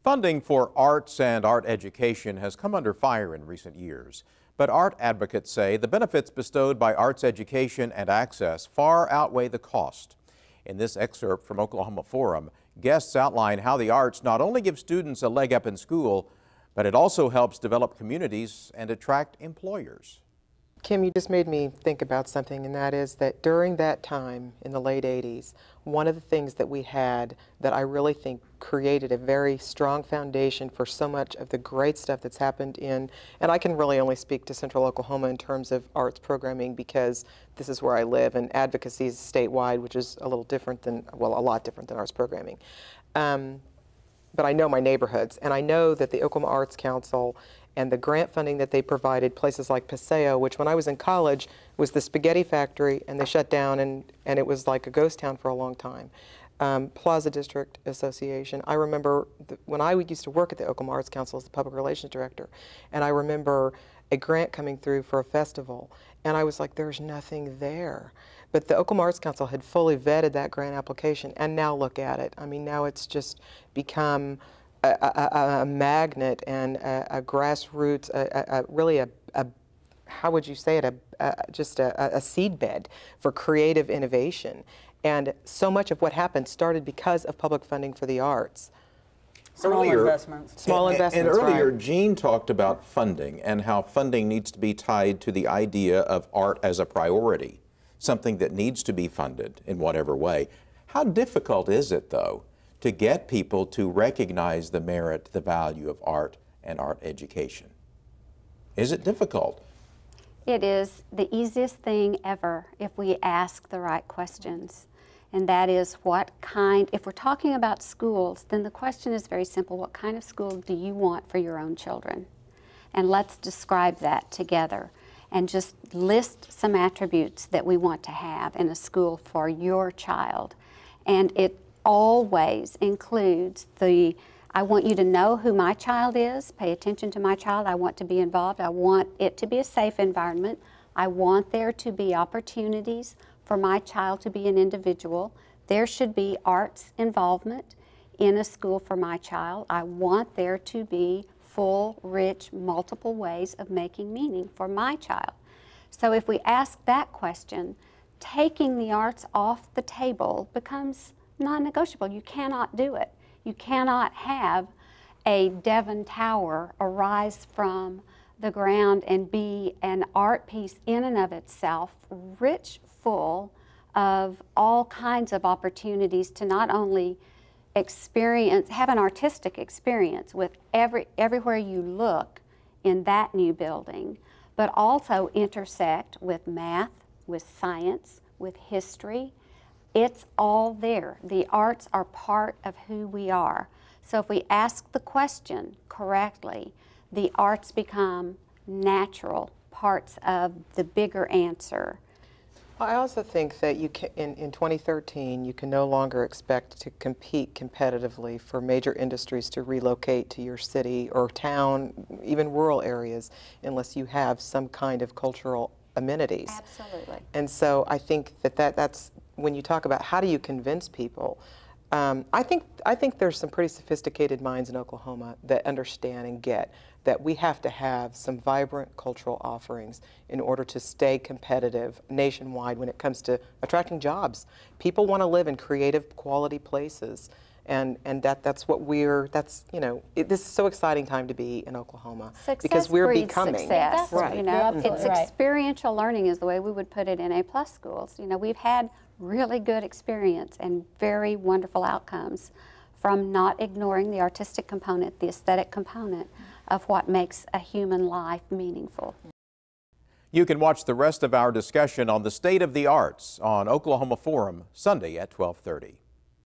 Funding for arts and art education has come under fire in recent years, but art advocates say the benefits bestowed by arts education and access far outweigh the cost. In this excerpt from Oklahoma Forum, guests outline how the arts not only give students a leg up in school, but it also helps develop communities and attract employers. Kim, you just made me think about something, and that is that during that time in the late 80s, one of the things that we had that I really think created a very strong foundation for so much of the great stuff that's happened in, and I can really only speak to Central Oklahoma in terms of arts programming because this is where I live, and advocacy is statewide, which is a little different than, well, a lot different than arts programming. But I know my neighborhoods, and I know that the Oklahoma Arts Council and the grant funding that they provided, places like Paseo, which when I was in college was the spaghetti factory, and they shut down, and it was like a ghost town for a long time. Plaza District Association. I remember when I used to work at the Oklahoma Arts Council as the public relations director, and I remember a grant coming through for a festival, and I was like, there's nothing there. But the Oklahoma Arts Council had fully vetted that grant application, and now look at it. I mean, now it's just become a magnet and a grassroots, really how would you say it, just a seedbed for creative innovation. And so much of what happened started because of public funding for the arts. Small investments. And earlier, right. Jean talked about funding and how funding needs to be tied to the idea of art as a priority, something that needs to be funded in whatever way. How difficult is it, though, to get people to recognize the merit, the value of art and art education? Is it difficult? It is the easiest thing ever if we ask the right questions. And that is what kind, if we're talking about schools, then the question is very simple. What kind of school do you want for your own children? And let's describe that together and just list some attributes that we want to have in a school for your child. And it always includes I want you to know who my child is, pay attention to my child, I want to be involved, I want it to be a safe environment, I want there to be opportunities for my child to be an individual, there should be arts involvement in a school for my child, I want there to be full, rich, multiple ways of making meaning for my child. So if we ask that question, taking the arts off the table becomes non-negotiable. You cannot do it. You cannot have a Devon Tower arise from the ground and be an art piece in and of itself, rich, full of all kinds of opportunities to not only have an artistic experience with everywhere you look in that new building, but also intersect with math, with science, with history. It's all there. The arts are part of who we are. So if we ask the question correctly, the arts become natural parts of the bigger answer. I also think that you can, in 2013, you can no longer expect to compete competitively for major industries to relocate to your city or town, even rural areas, unless you have some kind of cultural amenities. Absolutely. And so I think that's when you talk about how do you convince people, I think there's some pretty sophisticated minds in Oklahoma that understand and get that we have to have some vibrant cultural offerings in order to stay competitive nationwide when it comes to attracting jobs. People want to live in creative, quality places. And that's what this is so exciting time to be in Oklahoma. Success because we're breeds becoming. Success, right. You know, It's experiential learning is the way we would put it in A+ schools. You know, we've had really good experience and very wonderful outcomes from not ignoring the artistic component, the aesthetic component of what makes a human life meaningful. You can watch the rest of our discussion on the state of the arts on Oklahoma Forum Sunday at 12:30.